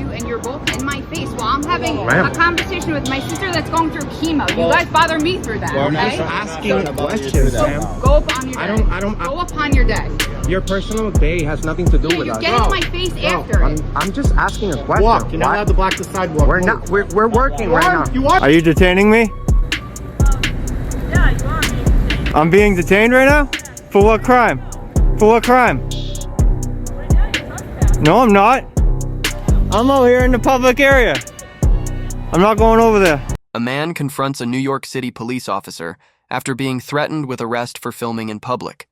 you, and you're both in my face while I'm having a conversation with my sister that's going through chemo. You guys bother me through that, I'm okay? just asking questions, Sam. Go up on your day. I don't. Go upon your day. Your personal day has nothing to do with You're us. getting in my face after it. I'm just asking a question. Walk. You're not allowed to block the sidewalk. We're not. We're working right now. You are. Are you detaining me? Yeah, you are being detained. I'm being detained right now? For what crime? For what crime? Right now, you're trespassing. No, I'm not. I'm out here in the public area. I'm not going over there. A man confronts a New York City police officer after being threatened with arrest for filming in public.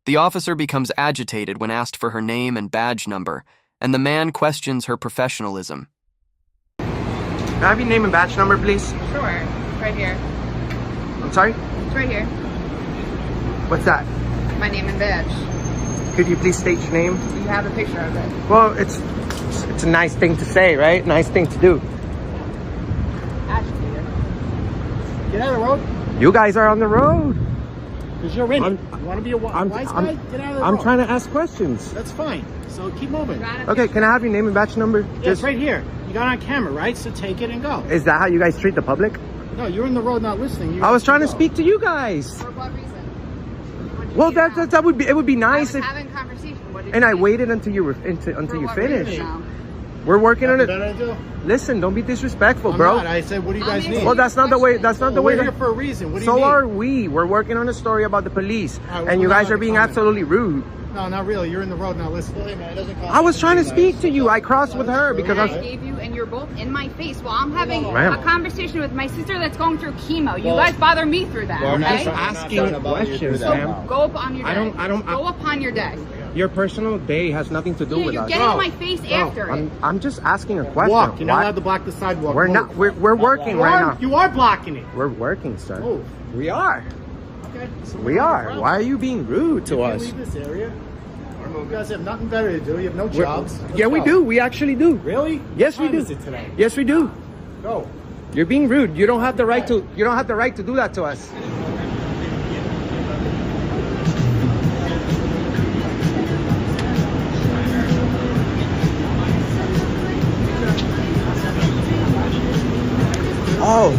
The officer becomes agitated when asked for her name and badge number, and the man questions her professionalism. Can I have your name and badge number, please? Sure. Right here. I'm sorry? It's right here. What's that? My name and badge. Could you please state your name? You have a picture of it. Well, it's a nice thing to say, right? Nice thing to do. Agitator. Get out of the road. You guys are on the road. Because you're in it. I'm- You want to be a wise guy? Get out of the road. I'm trying to ask questions. That's fine. So keep moving. Okay, can I have your name and badge number? Yeah, it's right here. You got it on camera, right? So take it and go. Is that how you guys treat the public? No, you're in the road not listening. I was trying to speak to you guys. For what reason? Well, that would be, it would be I nice was if, having a conversation. What did and you I do? waited until you were until For you what finished. reason now? We're working on it. Better to do. Listen, don't be disrespectful, I'm bro. not. I said, what do you guys I'm need? Well, that's not the way. That's not the way. We're here that- for a reason. What do you So need? are we. We're working on a story about the police, All right, and you we're not guys are gonna being comment. absolutely rude. No, not really. You're in the road not listening. I was trying to speak to you. I crossed with her because I I was. gave you, and you're both in my face while I'm having Ma'am. a conversation with my sister that's going through chemo. You guys bother me through that, I'm okay? just asking questions, Sam. Go up on your day. I don't- Go upon your day. Your personal day has nothing to do Yeah, with you're us. getting in my face after it. I'm just asking a question. Walk. You're not Why- allowed to block the sidewalk. We're Move. not. We're working You right are, now. you are blocking it. We're working, sir. Move. We are. Okay. So We are. Why are you being rude to Can you us? leave this area? You guys have nothing better to do. You have no jobs. Let's Yeah, we go. do. We actually do. Really? Yes, we What time do. is it today? Yes, we do. Go. You're being rude. You don't have the right to. You don't have the right to do that to us. Oh.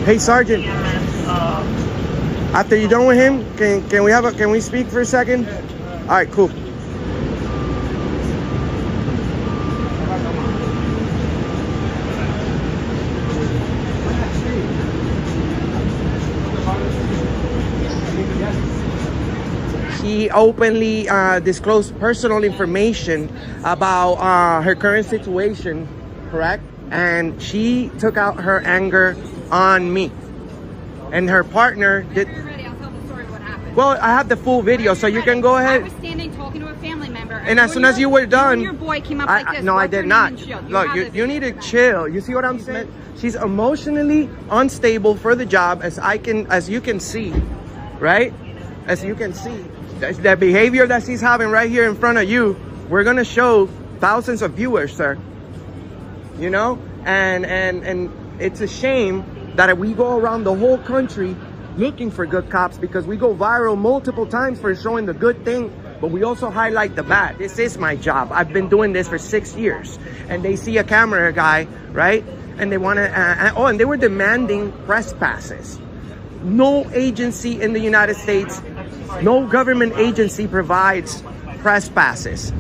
Hey, Sergeant. After you're done with him, can we speak for a second? All right, cool. He openly disclosed personal information about her current situation, correct? And she took out her anger on me. And her partner did. Whenever you're ready, I'll tell the story of what happened. Well, I have the full video, so you can go I ahead. was standing talking to a family member, And as soon as you were done, your boy came up like this. no, I What's her did name not. and shield? Look, have you the need to video. chill. You see what I'm saying? She's emotionally unstable for the job, as you can see, right? As you can see, the behavior that she's having right here in front of you, we're gonna show thousands of viewers, sir. You know, and it's a shame that we go around the whole country looking for good cops because we go viral multiple times for showing the good thing, but we also highlight the bad. This is my job. I've been doing this for 6 years, and they see a camera guy, right? And they want to, and they were demanding press passes. No agency in the United States, no government agency provides press passes.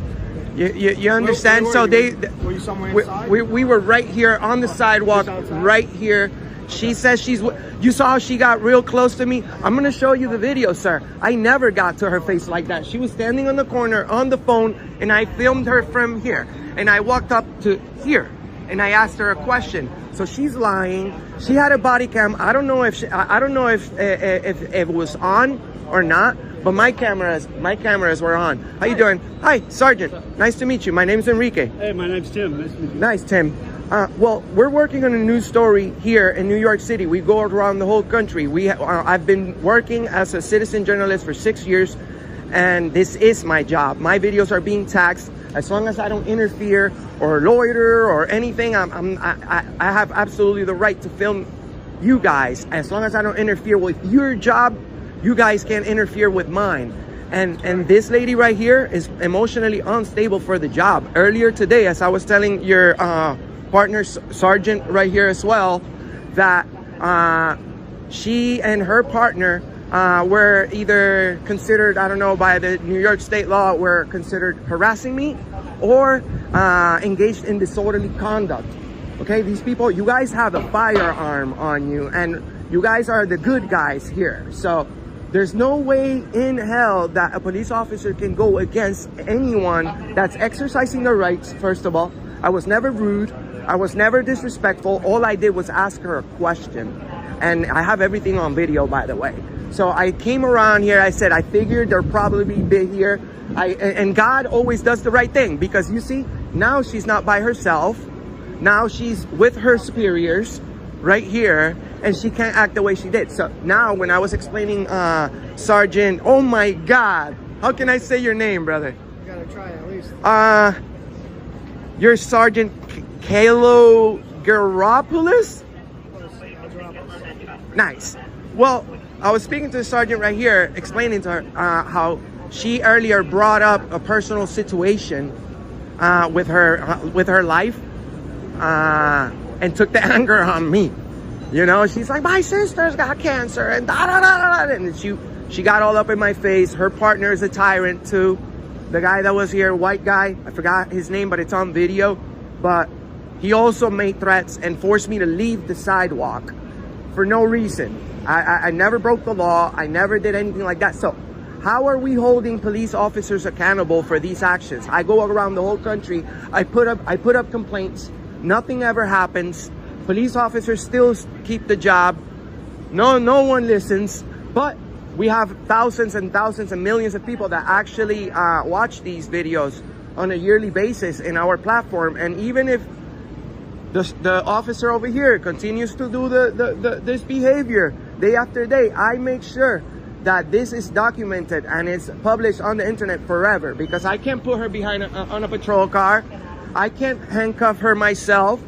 You understand? So Were you somewhere inside? we were right here on the sidewalk, right here. She says you saw how she got real close to me. I'm gonna show you the video, sir. I never got to her face like that. She was standing on the corner on the phone, and I filmed her from here. And I walked up to here, and I asked her a question. So she's lying. She had a body cam. I don't know if it was on or not, but my cameras were on. How you doing? Hi, Sergeant. Nice to meet you. My name's Enrique. Hey, my name's Tim. Nice to meet you. Nice, Tim. Well, we're working on a news story here in New York City. We go around the whole country. I've been working as a citizen journalist for 6 years, and this is my job. My videos are being taxed As long as I don't interfere or loiter or anything, I have absolutely the right to film you guys. As long as I don't interfere with your job, you guys can't interfere with mine. And this lady right here is emotionally unstable for the job. Earlier today, as I was telling your partner, Sergeant right here as well, that she and her partner were either considered, I don't know, by the New York state law, were considered harassing me or engaged in disorderly conduct. Okay, these people, you guys have a firearm on you, and you guys are the good guys here. So there's no way in hell that a police officer can go against anyone that's exercising their rights. First of all, I was never rude. I was never disrespectful. All I did was ask her a question. And I have everything on video, by the way. So I came around here. I said, I figured there'll probably be big here. And God always does the right thing, because you see, now she's not by herself. Now she's with her superiors right here, and she can't act the way she did. So now when I was explaining, Sergeant, oh my God, how can I say your name, brother? You gotta try at least. You're Sergeant Kalo Garopoulos? Nice. Well, I was speaking to the sergeant right here, explaining to her how she earlier brought up a personal situation with her life, and took the anger on me. You know, she's like, my sister's got cancer, and da da da da, and she got all up in my face. Her partner is a tyrant too. The guy that was here, white guy, I forgot his name, but it's on video. But he also made threats and forced me to leave the sidewalk for no reason. I never broke the law. I never did anything like that. So how are we holding police officers accountable for these actions? I go around the whole country. I put up complaints. Nothing ever happens. Police officers still keep the job. No one listens. But we have thousands and thousands and millions of people that actually watch these videos on a yearly basis in our platform. And even if the officer over here continues to do this behavior day after day, I make sure that this is documented and it's published on the internet forever, because I can't put her behind on a patrol car. I can't handcuff her myself,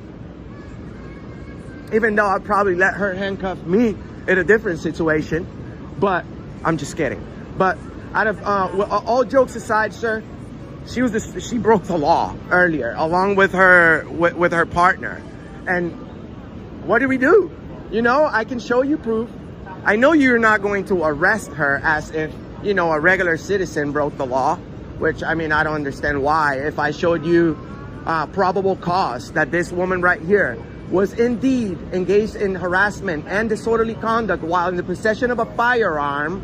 even though I'd probably let her handcuff me in a different situation. But I'm just kidding. But out of all jokes aside, sir, she broke the law earlier, along with her partner. And what do we do? You know, I can show you proof. I know you're not going to arrest her as if, you know, a regular citizen broke the law, which, I mean, I don't understand why. If I showed you probable cause that this woman right here was indeed engaged in harassment and disorderly conduct while in the possession of a firearm,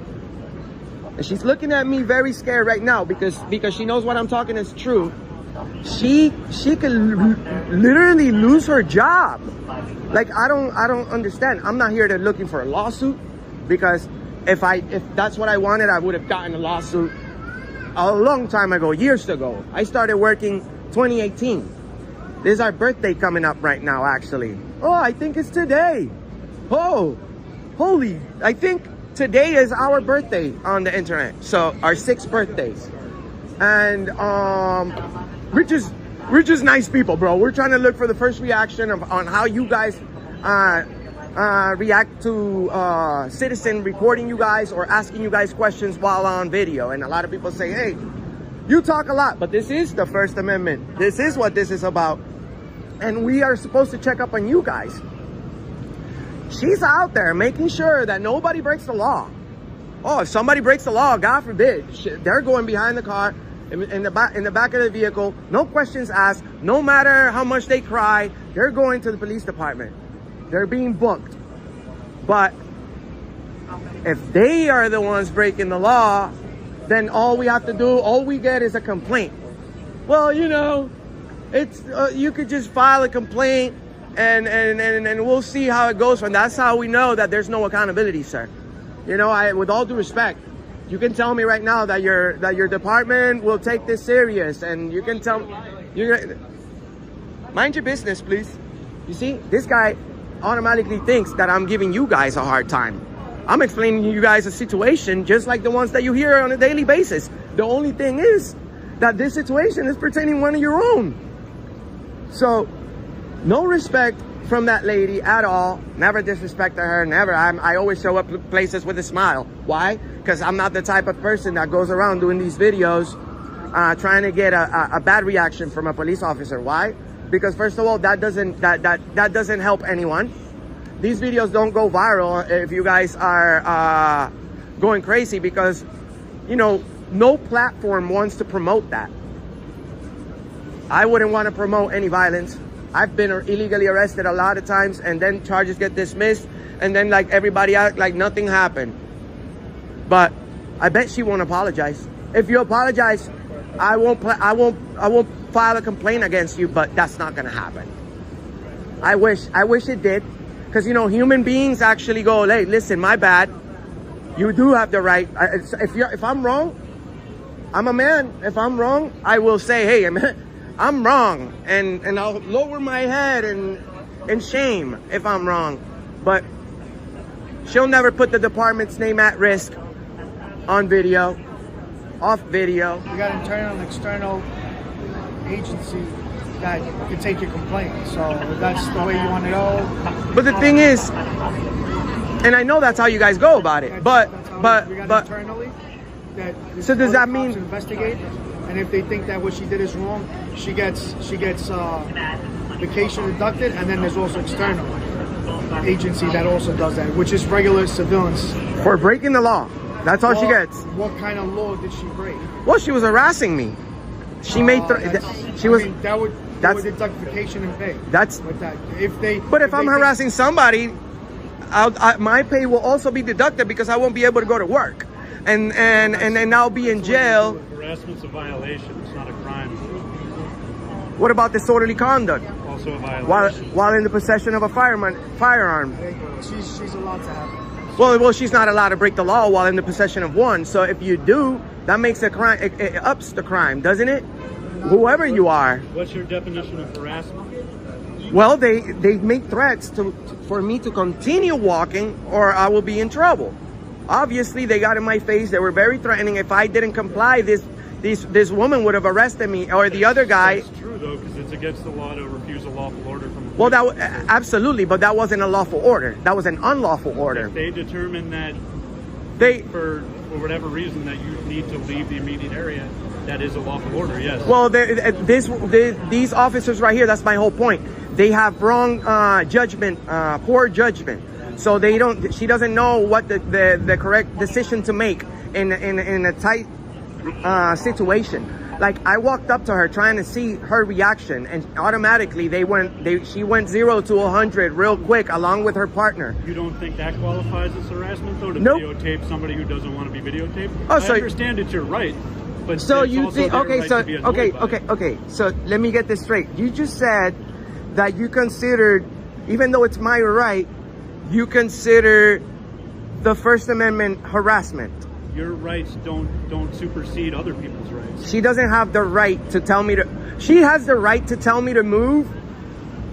and she's looking at me very scared right now because she knows what I'm talking is true. She can literally lose her job. Like, I don't understand. I'm not here to looking for a lawsuit, because if that's what I wanted, I would have gotten a lawsuit a long time ago, years ago. I started working 2018. This is our birthday coming up right now, actually. Oh, I think it's today. Oh, holy, I think today is our birthday on the internet. So our 6th birthdays. And we're just nice people, bro. We're trying to look for the first reaction on how you guys react to citizen reporting you guys or asking you guys questions while on video. And a lot of people say, hey, you talk a lot, but this is the First Amendment. This is what this is about. And we are supposed to check up on you guys. She's out there making sure that nobody breaks the law. Oh, if somebody breaks the law, God forbid, they're going behind the car, in the back of the vehicle, no questions asked, no matter how much they cry, they're going to the police department. They're being booked. But if they are the ones breaking the law, then all we have to do, all we get is a complaint. Well, you know, it's you could just file a complaint and we'll see how it goes. And that's how we know that there's no accountability, sir. You know, with all due respect, you can tell me right now that your department will take this serious, and you can tell mind your business, please. You see, this guy automatically thinks that I'm giving you guys a hard time. I'm explaining to you guys a situation just like the ones that you hear on a daily basis. The only thing is that this situation is pertaining one of your own. So, no respect from that lady at all. Never disrespected her, never. I always show up places with a smile. Why? Because I'm not the type of person that goes around doing these videos trying to get a bad reaction from a police officer. Why? Because first of all, that doesn't help anyone. These videos don't go viral if you guys are going crazy, because, you know, no platform wants to promote that. I wouldn't want to promote any violence. I've been illegally arrested a lot of times, and then charges get dismissed, and then like everybody act like nothing happened. But I bet she won't apologize. If you apologize, I won't file a complaint against you, but that's not gonna happen. I wish it did, because, you know, human beings actually go, hey, listen, my bad. You do have the right. If I'm wrong, I'm a man. If I'm wrong, I will say, hey, I'm wrong, and I'll lower my head in shame if I'm wrong. But she'll never put the department's name at risk on video, off video. You got internal and external agency that can take your complaint. So if that's the way you want to go. But the thing is, and I know that's how you guys go about it, but internally, that so does that mean investigate? And if they think that what she did is wrong, she gets vacation deducted, and then there's also external agency that also does that, which is regular civilians for breaking the law? That's all she gets. What kind of law did she break? Well, she was harassing me. She made she was. That would deduct vacation and pay. That's with that. If I'm harassing somebody, my pay will also be deducted, because I won't be able to go to work, and then I'll be in jail. Harassment's a violation. It's not a crime. What about disorderly conduct? Also a violation. While in the possession of a firearm. She's allowed to have it. Well, she's not allowed to break the law while in the possession of one. So if you do, that makes a crime. It ups the crime, doesn't it? Whoever you are. What's your definition of harassment? Well, they make threats for me to continue walking, or I will be in trouble. Obviously, they got in my face. They were very threatening. If I didn't comply, this woman would have arrested me, or the other guy. That's true, though, because it's against the law to refuse a lawful order from. Well, absolutely, but that wasn't a lawful order. That was an unlawful order. If they determine that for whatever reason that you need to leave the immediate area, that is a lawful order. Yes. Well, these officers right here. That's my whole point. They have wrong judgment, poor judgment. So they don't. She doesn't know what the correct decision to make in a tight situation. Like, I walked up to her trying to see her reaction, and automatically she went 0 to 100 real quick, along with her partner. You don't think that qualifies as harassment, though, to Nope. videotape somebody who doesn't want to be videotaped? Oh, I understand it's your right, but so it's you also think their okay? right So to be annoyed by it. okay. So let me get this straight. You just said that you considered, even though it's my right, you consider the First Amendment harassment. Your rights don't supersede other people's rights. She doesn't have the right to tell me to. She has the right to tell me to move,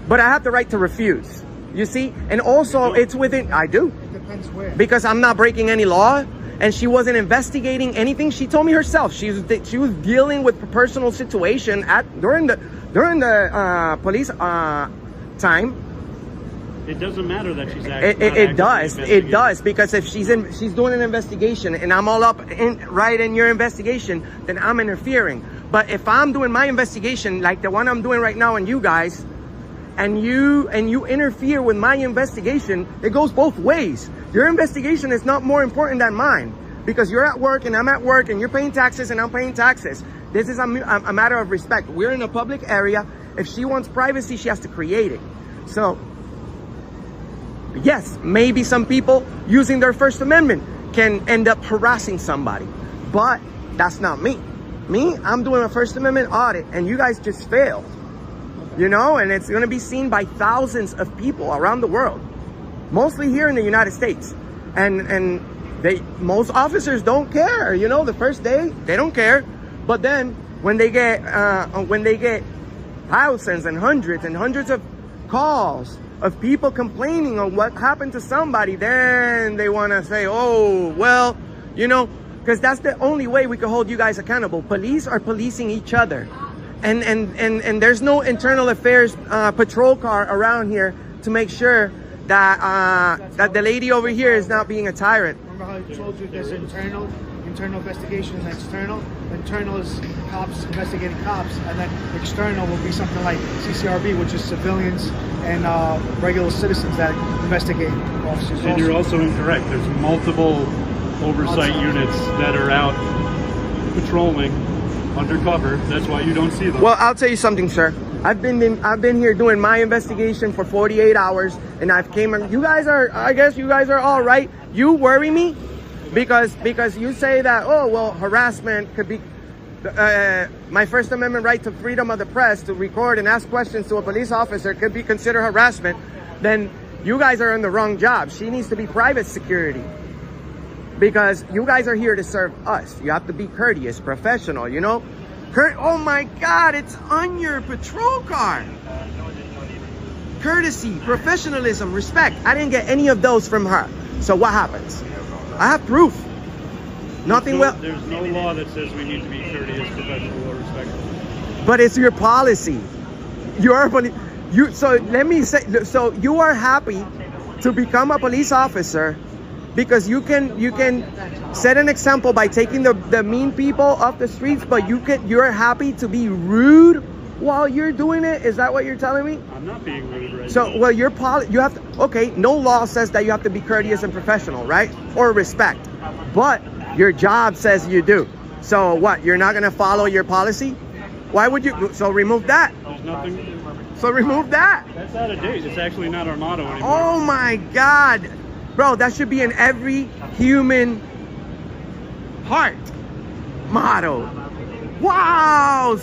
but I have the right to refuse. You see, and also it's within. I do. It depends where. Because I'm not breaking any law, and she wasn't investigating anything. She told me herself she was dealing with a personal situation during the police time. It doesn't matter that she's acting. It does, because if she's doing an investigation and I'm all up in your investigation, then I'm interfering. But if I'm doing my investigation, like the one I'm doing right now, and you guys, and you interfere with my investigation, it goes both ways. Your investigation is not more important than mine, because you're at work and I'm at work, and you're paying taxes and I'm paying taxes. This is a matter of respect. We're in a public area. If she wants privacy, she has to create it. So yes, maybe some people using their First Amendment can end up harassing somebody, but that's not me. I'm doing a First Amendment audit, and you guys just failed, you know, and it's going to be seen by thousands of people around the world, mostly here in the United States. And most officers don't care, you know, the first day they don't care, but then when they get thousands and hundreds of calls of people complaining on what happened to somebody, then they want to say, oh, well, you know, because that's the only way we can hold you guys accountable. Police are policing each other, and there's no internal affairs patrol car around here to make sure that that the lady over here is not being a tyrant. Remember how I told you there's internal investigation and external? Internal is cops investigating cops, and then external will be something like CCRB, which is civilians and regular citizens that investigate officers. And you're also incorrect. There's multiple oversight units that are out patrolling undercover. That's why you don't see them. Well, I'll tell you something, sir. I've been here doing my investigation for 48 hours, and I've came. You guys are, I guess, you guys are all right. You worry me because you say that, oh well, harassment could be my First Amendment right to freedom of the press to record and ask questions to a police officer could be considered harassment. Then you guys are in the wrong job. She needs to be private security. Because you guys are here to serve us. You have to be courteous, professional, you know? Oh my God, it's on your patrol car. Courtesy, professionalism, respect. I didn't get any of those from her. So what happens? I have proof. Nothing well. There's no law that says we need to be courteous, professional, or respectful. But it's your policy. So let me say, so you are happy to become a police officer because you can set an example by taking the mean people off the streets, but you're happy to be rude while you're doing it. Is that what you're telling me? I'm not being rude right now. So, well, you have to, okay, no law says that you have to be courteous and professional, right? Or respect. But your job says you do. So what, you're not gonna follow your policy? Why would you? So remove that. There's nothing. So remove that. That's out of date. It's actually not our motto anymore. Oh my God. Bro, that should be in every human heart motto. Wow,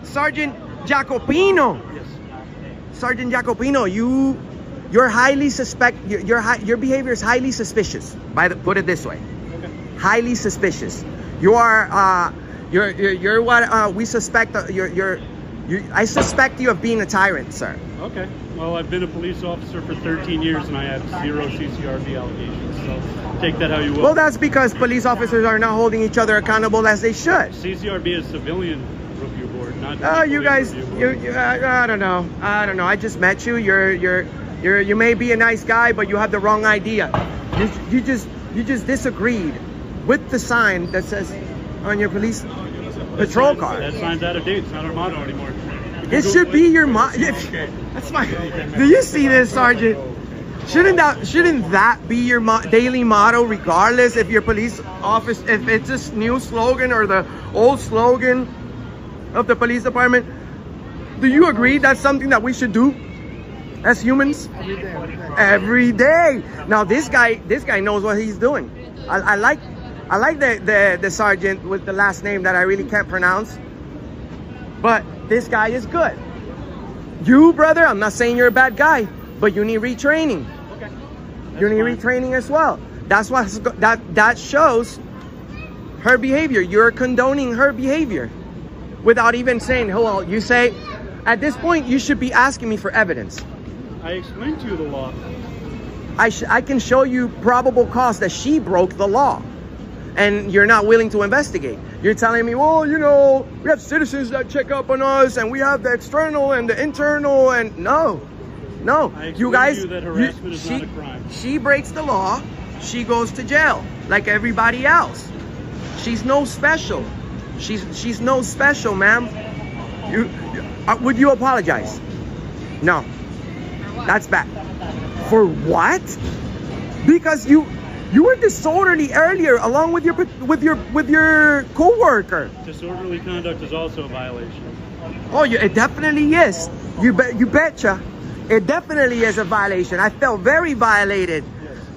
Sergeant Jacopino. Yes. Sergeant Jacopino, you're highly suspect. Your behavior is highly suspicious. Put it this way, highly suspicious. You are you're what we suspect. I suspect you of being a tyrant, sir. Okay. Well, I've been a police officer for 13 years and I have 0 CCRB allegations. So take that how you will. Well, that's because police officers are not holding each other accountable as they should. CCRB is civilian review board, not. Oh, you guys, you I don't know. I just met you. You may be a nice guy, but you have the wrong idea. You just disagreed with the sign that says on your police patrol car. That sign's out of date. It's not our motto anymore. It should be your motto. That's my. Do you see this, Sergeant? Shouldn't that be your daily motto, regardless if your police office, if it's a new slogan or the old slogan of the police department? Do you agree that's something that we should do as humans? Every day. Now this guy knows what he's doing. I like the sergeant with the last name that I really can't pronounce. But this guy is good. You, brother, I'm not saying you're a bad guy, but you need retraining. Okay. You need retraining as well. That's what that shows her behavior. You're condoning her behavior without even saying, oh, well, you say, at this point, you should be asking me for evidence. I explained to you the law. I can show you probable cause that she broke the law. And you're not willing to investigate. You're telling me, well, you know, we have citizens that check up on us, and we have the external and the internal, and no. You guys, that harassment is not a crime. She breaks the law, she goes to jail like everybody else. She's no special. She's no special, ma'am. Would you apologize? No. That's bad. For what? Because you were disorderly earlier, along with your coworker. Disorderly conduct is also a violation. Oh, it definitely is. You betcha. It definitely is a violation. I felt very violated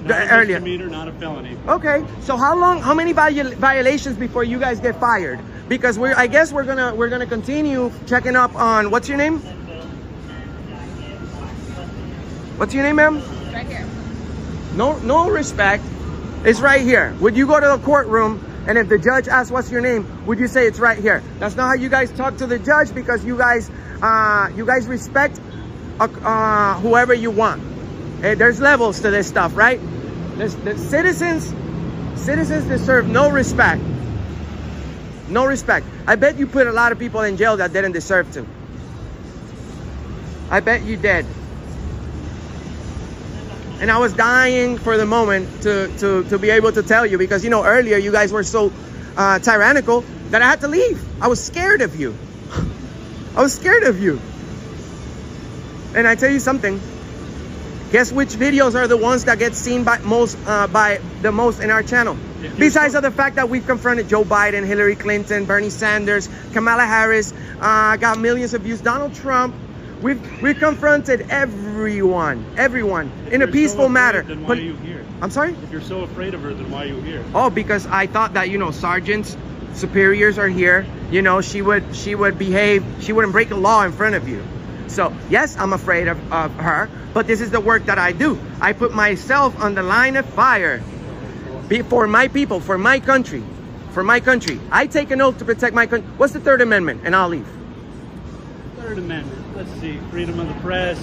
earlier. Misdemeanor, not a felony. Okay. So how many violations before you guys get fired? Because I guess we're gonna continue checking up on, what's your name? What's your name, ma'am? Right here. No respect. It's right here. Would you go to the courtroom and if the judge asks what's your name, would you say it's right here? That's not how you guys talk to the judge, because you guys respect whoever you want. There's levels to this stuff, right? The citizens Citizens deserve no respect. No respect. I bet you put a lot of people in jail that didn't deserve to. I bet you did. And I was dying for the moment to be able to tell you, because, you know, earlier you guys were so tyrannical that I had to leave. I was scared of you. I was scared of you. And I tell you something. Guess which videos are the ones that get seen by the most in our channel? Besides of the fact that we've confronted Joe Biden, Hillary Clinton, Bernie Sanders, Kamala Harris, got millions of views, Donald Trump. We've confronted everyone in a peaceful manner. Then why are you here? I'm sorry? If you're so afraid of her, then why are you here? Oh, because I thought that, you know, sergeants, superiors are here. You know, she would behave. She wouldn't break a law in front of you. So yes, I'm afraid of her, but this is the work that I do. I put myself on the line of fire for my people, for my country, for my country. I take an oath to protect my country. What's the Third Amendment? And I'll leave. Third Amendment. Let's see. Freedom of the press.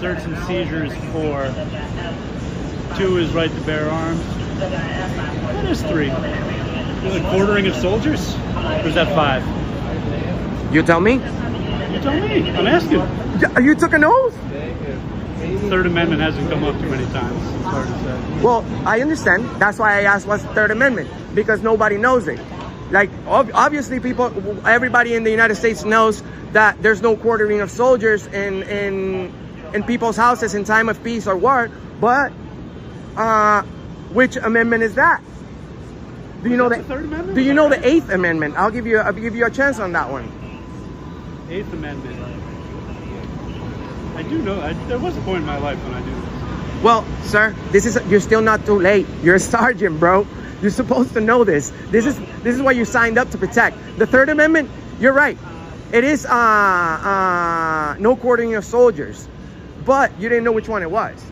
Search and seizures 4. 2 is right to bear arms. That is 3. Is it quartering of soldiers? Or is that 5? You tell me. You tell me. I'm asking. You took an oath? Third Amendment hasn't come up too many times. It's hard to say. Well, I understand. That's why I asked what's the Third Amendment, because nobody knows it. Like, obviously everybody in the United States knows that there's no quartering of soldiers in people's houses in time of peace or war, but which amendment is that? Do you know the Third Amendment? Do you know the Eighth Amendment? I'll give you a chance on that one. Eighth Amendment. I do know. There was a point in my life when I knew this. Well, sir, you're still not too late. You're a sergeant, bro. You're supposed to know this. This is what you signed up to protect. The Third Amendment, you're right. It is no quartering of soldiers. But you didn't know which one it was.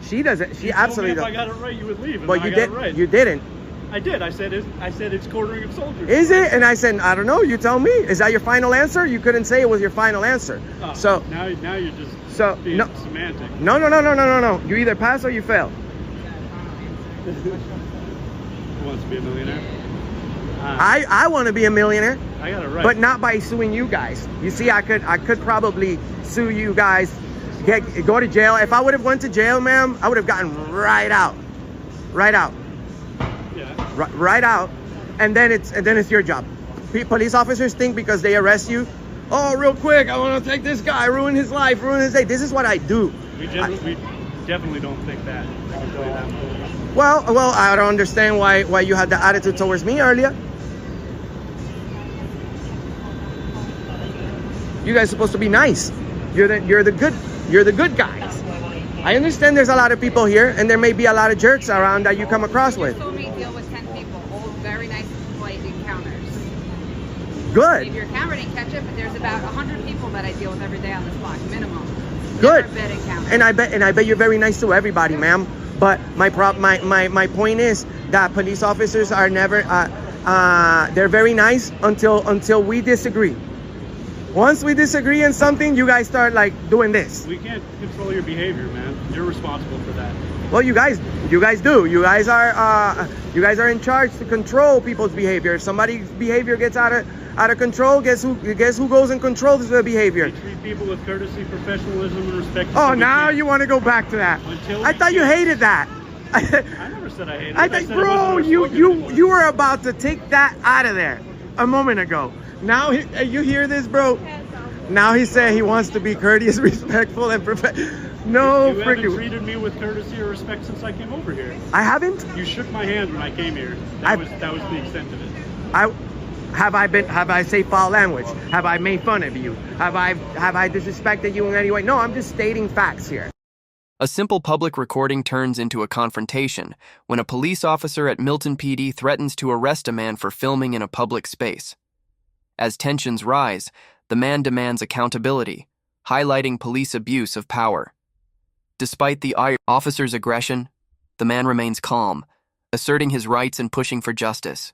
She doesn't. She absolutely doesn't. If I got it right, you would leave. But you did. Right. You didn't. I did. I said it's quartering of soldiers. Is it? And I said, I don't know. You tell me. Is that your final answer? You couldn't say it was your final answer. Oh, so now you're just being semantic. No. You either pass or you fail. Who wants to be a millionaire? I want to be a millionaire. I got it right. But not by suing you guys. You see, I could probably sue you guys, go to jail. If I would have went to jail, ma'am, I would have gotten right out. Yeah. Right out. And then it's your job. Police officers think because they arrest you, oh, real quick, I want to take this guy, ruin his life, ruin his day. This is what I do. We definitely don't think that. I can tell you that. Well, I don't understand why you had the attitude towards me earlier. You guys are supposed to be nice. You're the good guys. I understand there's a lot of people here, and there may be a lot of jerks around that you come across with. You told me deal with 10 people, all very nice, polite encounters. Good. Maybe your camera didn't catch it, but there's about 100 people that I deal with every day on this block, minimum. Good. Never a bad encounter. And I bet you're very nice to everybody, ma'am. But my point is that police officers are never they're very nice until we disagree. Once we disagree on something, you guys start like doing this. We can't control your behavior, man. You're responsible for that. Well, you guys do. You guys are in charge to control people's behavior. If somebody's behavior gets out of control, guess who goes and controls the behavior? We treat people with courtesy, professionalism, and respect. Oh, now you want to go back to that? I thought you hated that. I never said I hated it. I think, bro, you were about to take that out of there a moment ago. Now you hear this, bro? Now he said he wants to be courteous, respectful, and no, you haven't treated me with courtesy or respect since I came over here. I haven't. You shook my hand when I came here. That was the extent of it. Have I said foul language? Have I made fun of you? Have I disrespected you in any way? No, I'm just stating facts here. A simple public recording turns into a confrontation when a police officer at Milton PD threatens to arrest a man for filming in a public space. As tensions rise, the man demands accountability, highlighting police abuse of power. Despite the officer's aggression, the man remains calm, asserting his rights and pushing for justice.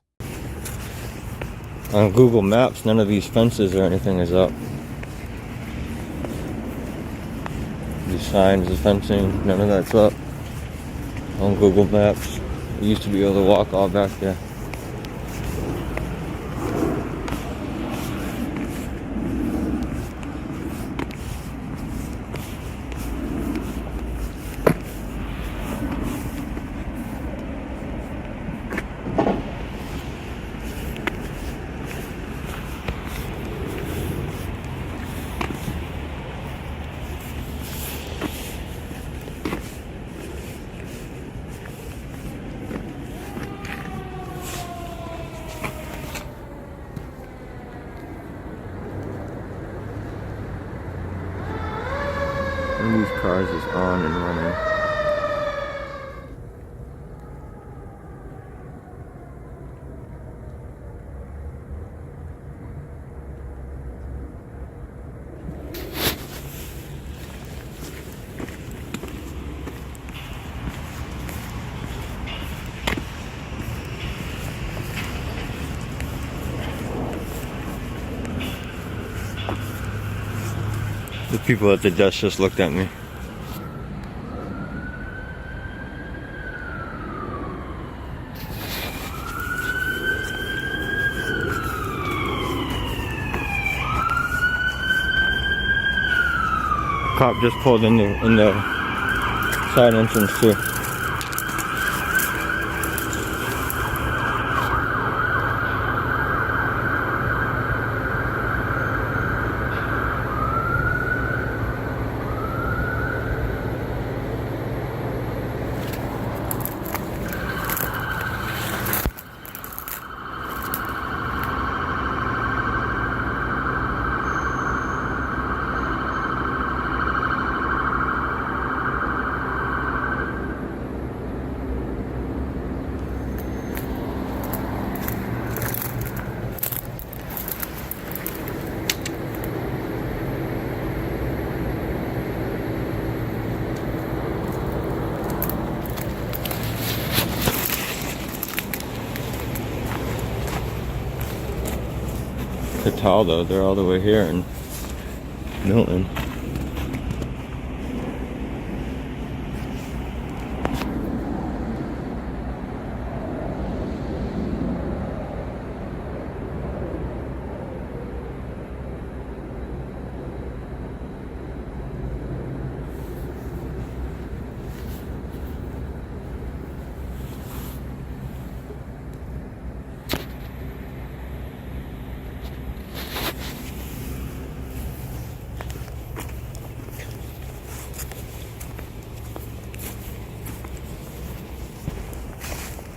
On Google Maps, none of these fences or anything is up. These signs, the fencing, none of that's up on Google Maps. You used to be able to walk all back there. One of these cars is on and running. The people at the desk just looked at me. Cop just pulled in the side entrance too. Cataldo, they're all the way here in Milton.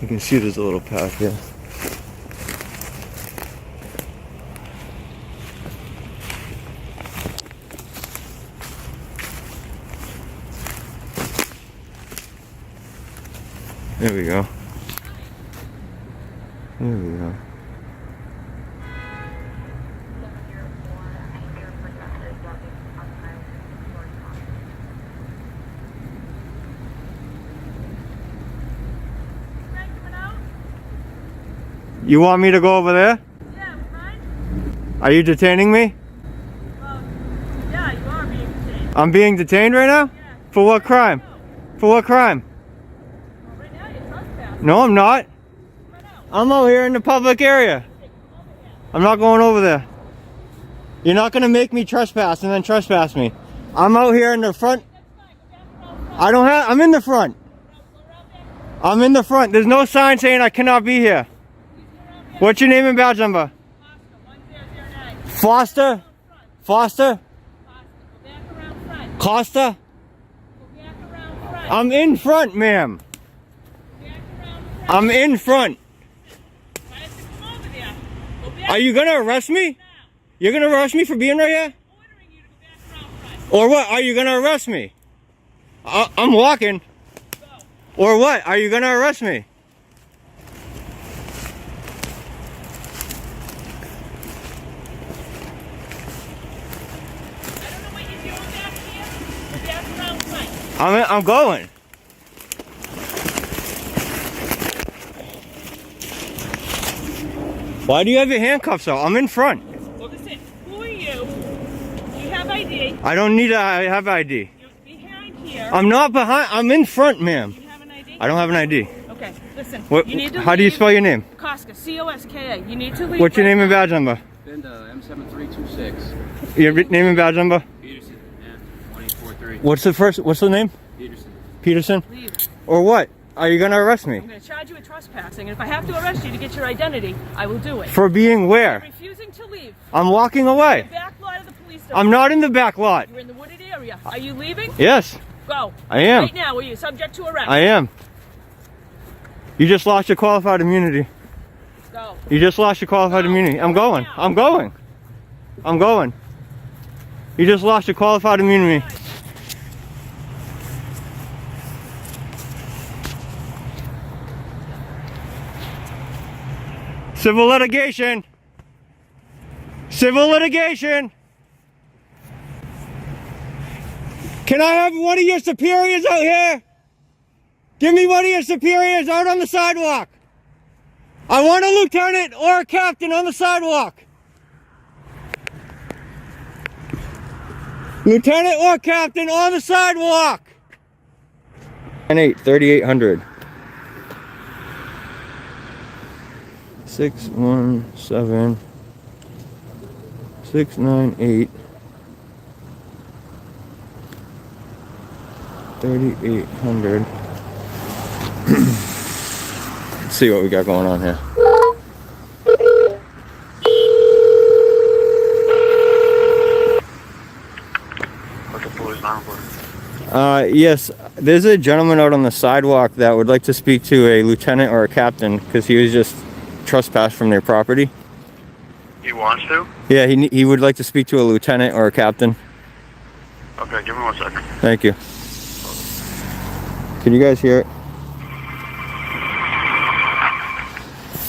You can see there's a little path here. There we go. There we go. You want me to go over there? Yeah, fine. Are you detaining me? Yeah, you are being detained. I'm being detained right now? Yeah. For what crime? For what crime? Well, right now you're trespassing. No, I'm not. Come on out. I'm out here in the public area. I'm not going over there. You're not gonna make me trespass and then trespass me. I'm out here in the front. I'm in the front. I'm in the front. There's no sign saying I cannot be here. What's your name and badge number? 1009. Foster? Foster? Go back around front. Costa? Go back around front. I'm in front, ma'am. Go back around front. I'm in front. Why don't you come over there? Go back Are you gonna arrest me? now. You're gonna arrest me for being right here? Ordering you to go back around front. Or what? Are you gonna arrest me? I'm walking. Go. Or what? Are you gonna arrest me? I don't know what you're doing back here. Go back around front. I'm going. Why do you have your handcuffs out? I'm in front. Well, listen, who are you? Do you have ID? I don't need to have ID. You're behind here. I'm not behind. I'm in front, ma'am. You have an ID? I don't have an ID. Okay. Okay, listen. What? You need to How do you leave. spell your name? Koska, C-O-S-K-A. You need to leave. What's your right name and now. badge number? M7326. Your name and badge number? Peterson. Yeah. 243. What's the name? Peterson. Peterson? Leave. Or what? Are you gonna arrest me? I'm going to charge you with trespassing, and if I have to arrest you to get your identity, I will do it. For being where? Refusing to leave. I'm walking The away. back lot of the police station. I'm not in the back lot. You're in the wooded area. Are you leaving? Yes, Go. I am. Right now, are you subject to arrest? I am. You just lost your qualified immunity. Go. You just lost your qualified No, immunity. I'm right going. now. I'm going. I'm going. You just lost your qualified immunity. Civil litigation. Civil litigation. Can I have one of your superiors out here? Give me one of your superiors out on the sidewalk. I want a lieutenant or a captain on the sidewalk. Lieutenant or captain on the sidewalk. 3800. 617 698 3800. Let's see what we got going on here. Yes, there's a gentleman out on the sidewalk that would like to speak to a lieutenant or a captain because he was just trespassed from their property. He wants to? Yeah, he would like to speak to a lieutenant or a captain. Okay, give me 1 second. Thank you. Can you guys hear it?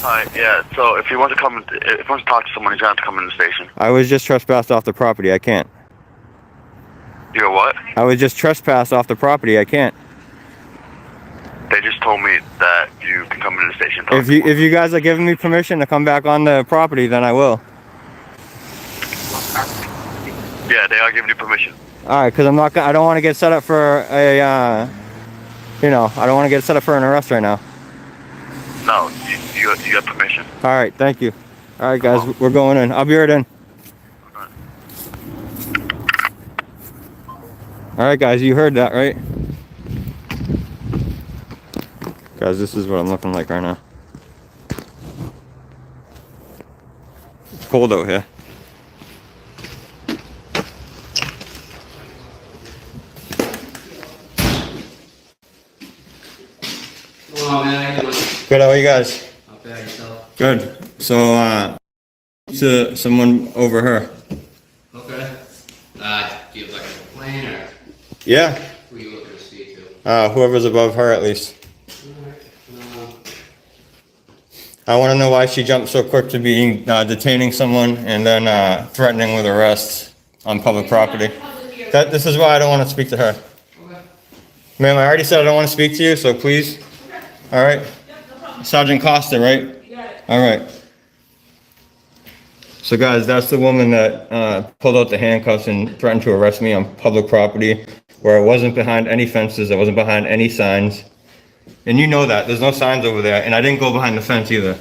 Hi, yeah, so if he wants to come, if he wants to talk to someone, he's going to have to come in the station. I was just trespassed off the property. I can't. You're what? I was just trespassed off the property. I can't. They just told me that you can come in the station. If you guys are giving me permission to come back on the property, then I will. Yeah, they are giving you permission. All right, because I don't want to get set up for a, I don't want to get set up for an arrest right now. No, you got permission. All right, thank you. All right, guys, we're going in. I'll be right in. All right, guys, you heard that, right? Guys, this is what I'm looking like right now. It's cold out here. Oh man, how you doing? Good, how are you guys? Not bad, yourself? Good. So, to someone over her. Okay. Do you have like a complaint or Yeah. who are you looking to speak to? Whoever's above her at least. I want to know why she jumped so quick to being detaining someone and then threatening with arrest on public property. This is why I don't want to speak to her. Okay. Ma'am, I already said I don't want to speak to you, so please. All right. Sergeant Costa, right? All right. So guys, that's the woman that pulled out the handcuffs and threatened to arrest me on public property where I wasn't behind any fences, I wasn't behind any signs. And you know that, there's no signs over there, and I didn't go behind the fence either.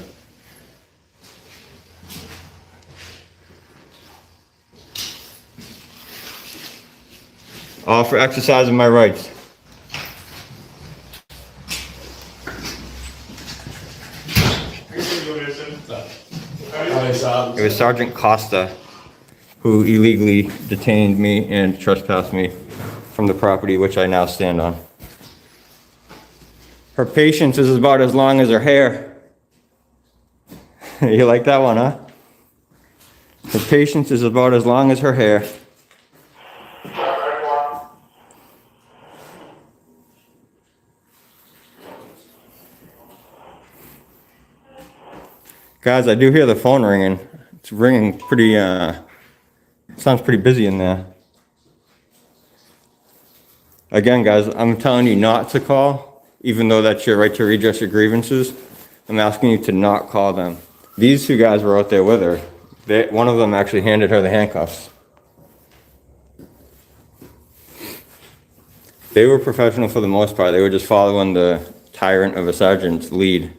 All for exercising my rights. It was Sergeant Costa who illegally detained me and trespassed me from the property which I now stand on. Her patience is about as long as her hair. You like that one, huh? Her patience is about as long as her hair. Guys, I do hear the phone ringing. It's ringing pretty, sounds pretty busy in there. Again, guys, I'm telling you not to call, even though that's your right to redress your grievances. I'm asking you to not call them. These two guys were out there with her. One of them actually handed her the handcuffs. They were professional for the most part. They were just following the tyrant of a sergeant's lead.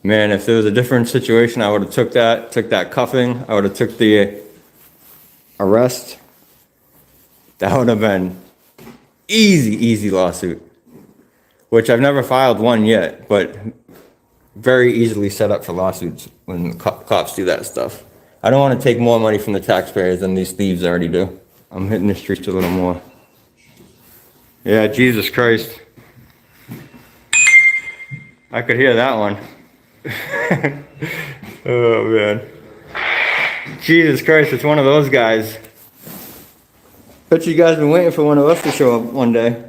Man, if there was a different situation, I would have took that cuffing, I would have took the arrest. That would have been easy lawsuit, which I've never filed one yet, but very easily set up for lawsuits when cops do that stuff. I don't want to take more money from the taxpayers than these thieves already do. I'm hitting the streets a little more. Yeah, Jesus Christ. I could hear that one. Oh man. Jesus Christ, it's one of those guys. Bet you guys been waiting for one of us to show up one day.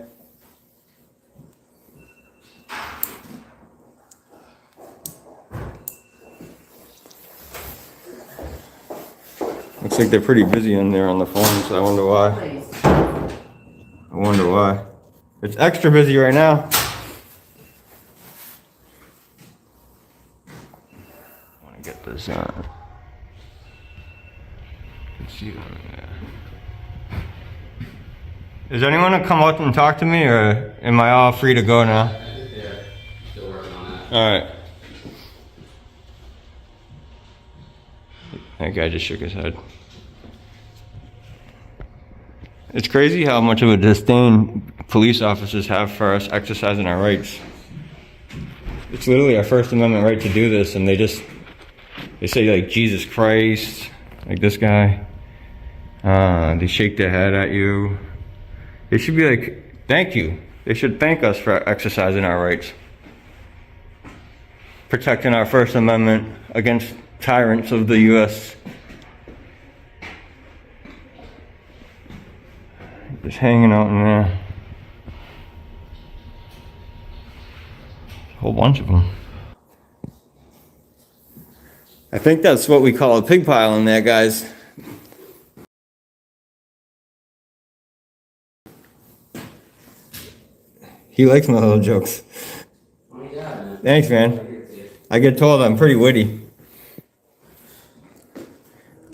Looks like they're pretty busy in there on the phones. I wonder why. I wonder why. It's extra busy right now. I want to get this on. Let's see. Is anyone gonna come out and talk to me, or am I all free to go now? Yeah, still working on that. Alright. That guy just shook his head. It's crazy how much of a disdain police officers have for us exercising our rights. It's literally our First Amendment right to do this, and they say like Jesus Christ, like this guy. They shake their head at you. They should be like, thank you. They should thank us for exercising our rights. Protecting our First Amendment against tyrants of the U.S. Just hanging out in there. A whole bunch of them. I think that's what we call a pig pile in there, guys. He likes my little jokes. Thanks, man. I get told I'm pretty witty.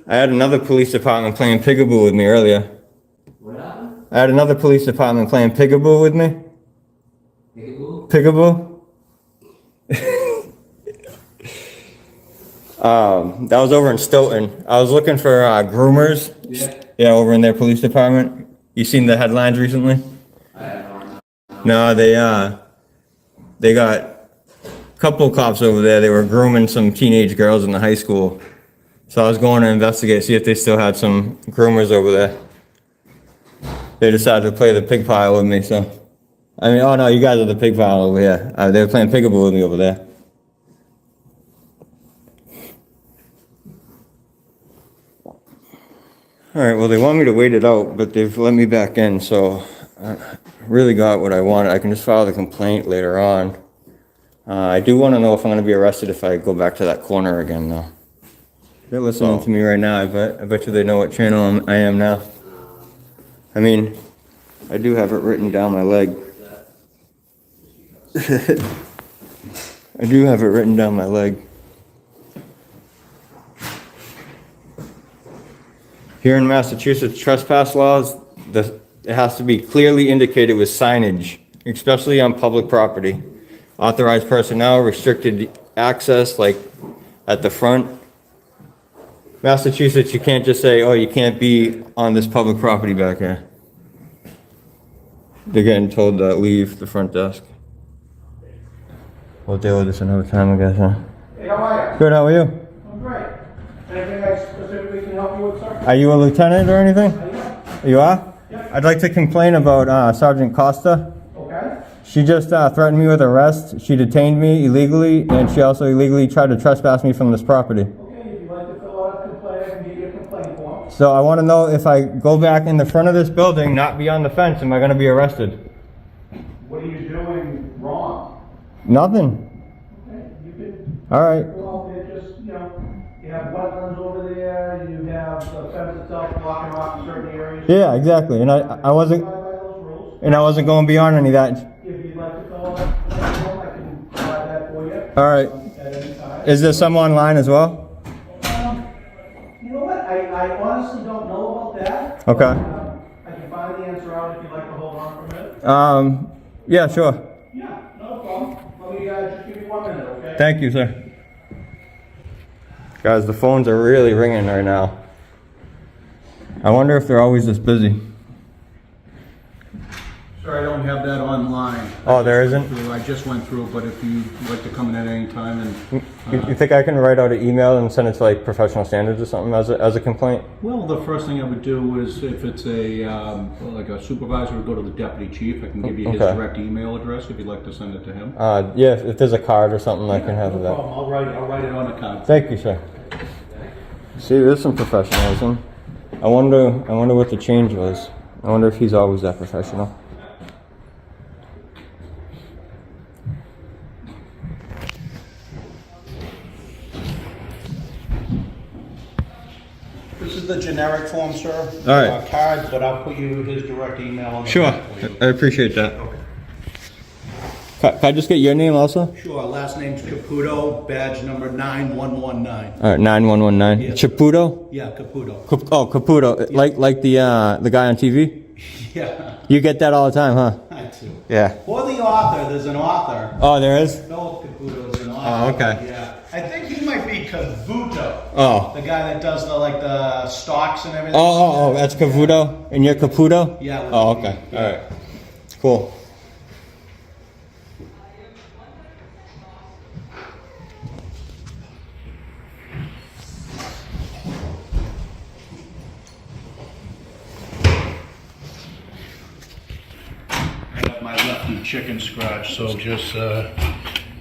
I had another police department playing peekaboo with me earlier. What happened? I had another police department playing peekaboo with me. Peekaboo? Peekaboo? That was over in Stoughton. I was looking for groomers. Yeah, over in their police department. You seen the headlines recently? No, they got a couple cops over there. They were grooming some teenage girls in the high school. So I was going to investigate, see if they still had some groomers over there. They decided to play the pig pile with me, so. I mean, oh no, you guys are the pig pile over here. They were playing peekaboo with me over there. Alright, well they want me to wait it out, but they've let me back in, so I really got what I wanted. I can just file the complaint later on. I do want to know if I'm going to be arrested if I go back to that corner again, though. They're listening to me right now. I bet you they know what channel I am now. I mean, I do have it written down my leg. I do have it written down my leg. Here in Massachusetts, trespass laws, it has to be clearly indicated with signage, especially on public property. Authorized personnel, restricted access, like at the front. Massachusetts, you can't just say, oh, you can't be on this public property back here. They're getting told to leave the front desk. We'll deal with this another time, I guess, huh? Hey, how are you? Good, how are you? I'm great. Anything I specifically can help you with, sir? Are you a lieutenant or anything? You are? Yep. I'd like to complain about Sergeant Costa. Okay. She just threatened me with arrest. She detained me illegally, and she also illegally tried to trespass me from this property. Okay, if you'd like to fill out a complaint, I can give you a complaint form. So I want to know if I go back in the front of this building, not beyond the fence, am I going to be arrested? What are you doing wrong? Nothing. Okay, you can All right. go out there, just, you have wetlands over there, you have the fence itself blocking off certain areas. Yeah, exactly. And I wasn't, By those rules. and I wasn't going beyond any of that. If you'd like to fill out that form, I can provide that for you. All right. At any time. Is there some online as well? You know what? I honestly don't know about that. Okay. I can find the answer out if you'd like to hold on for a minute. Yeah, sure. Yeah, no problem. Thank you, sir. Guys, the phones are really ringing right now. I wonder if they're always this busy. Sir, I don't have that online. Oh, there isn't? I just went through, but if you'd like to come in at any time and... You think I can write out an email and send it to like professional standards or something as a complaint? Well, the first thing I would do is if it's a like a supervisor, would go to the deputy chief. I can give you his direct email address if you'd like to send it to him. Yeah, if there's a card or something, I can have no that. problem. I'll write it on the card. Thank you, sir. See, there's some professionalism. I wonder what the change was. I wonder if he's always that professional. This is the generic form, sir. All right. Card, but I'll put you his direct email on the Sure, card for you. I appreciate that. Can I just get your name also? Sure, last name's Caputo, badge number 9119. All right, 9119. Yes. Caputo? Yeah, Caputo. Caputo. Like the guy on TV? Yeah, You get that all the time, huh? I do. Yeah. Or the author, there's an author. Oh, there is? Philip Caputo is an Oh, author. okay. Yeah. I think he might be Cavuto. Oh. The guy that does the stocks and everything. Oh, that's Cavuto? And you're Caputo? Yeah. Oh, okay. All right. Cool. I have my lefty chicken scratch, so just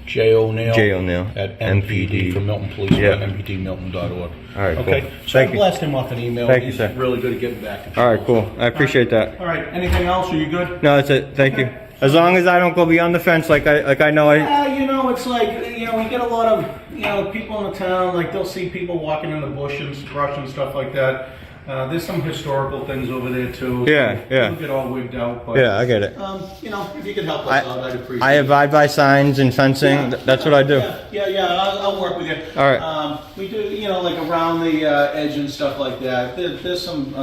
J. O'Neill. J. O'Neill. At MPD. MPD for Milton Police, Yeah. MPDMilton.org. All right, cool. Okay, so Thank I you. blast him off an email. Thank you, He's sir. really good at getting back to people. All right, cool. I appreciate that. All right, anything else? Are you good? No, that's it. Thank you. As long as I don't go beyond the fence like I know I... It's like, we get a lot of, people in the town, like they'll see people walking in the bush and brush and stuff like that. There's some historical things over there too. Yeah. People get all wigged out, but... Yeah, I get it. If you could help us out, I'd appreciate it. I abide by signs and fencing. Yeah, That's what I do. Yeah, I'll work with you. All right. We do, like around the edge and stuff like that. There's some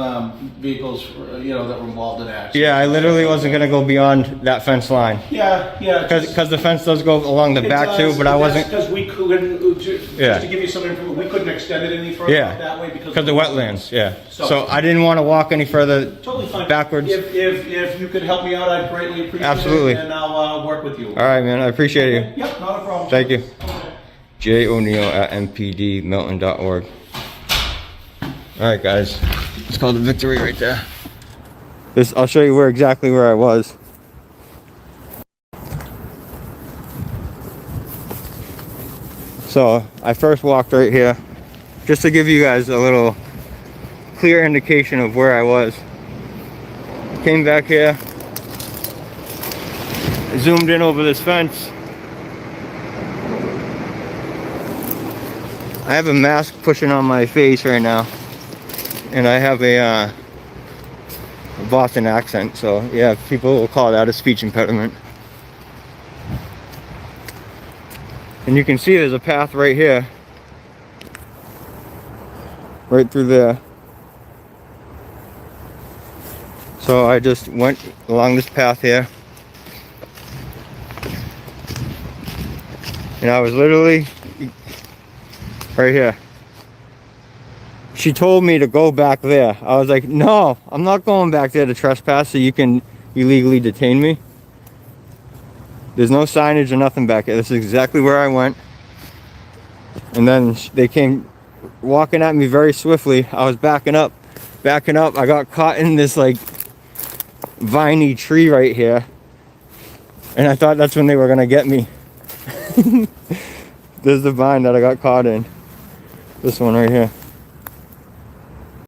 vehicles, that were involved in accidents. Yeah, I literally wasn't gonna go beyond that fence line. Yeah. Because the fence does go along the back too, but I wasn't. Because we couldn't, just to give you some information, we couldn't extend it any further that way because of the wetlands. Yeah. So- So I didn't want to walk any further Totally fine. backwards. If you could help me out, I'd greatly appreciate Absolutely. it. And I'll work with you. All right, man. I appreciate you. Yep, not a problem. Thank you. Okay. J. O'Neill at mpdmilton.org. All right, guys. It's called a victory right there. I'll show you exactly where I was. So I first walked right here, just to give you guys a little clear indication of where I was. Came back here, zoomed in over this fence. I have a mask pushing on my face right now, and I have a Boston accent, so yeah, people will call that a speech impediment. And you can see there's a path right here, right through there. So I just went along this path here, and I was literally right here. She told me to go back there. I was like, no, I'm not going back there to trespass so you can illegally detain me. There's no signage or nothing back there. This is exactly where I went. And then they came walking at me very swiftly. I was backing up. I got caught in this like viney tree right here. And I thought that's when they were gonna get me. There's the vine that I got caught in. This one right here.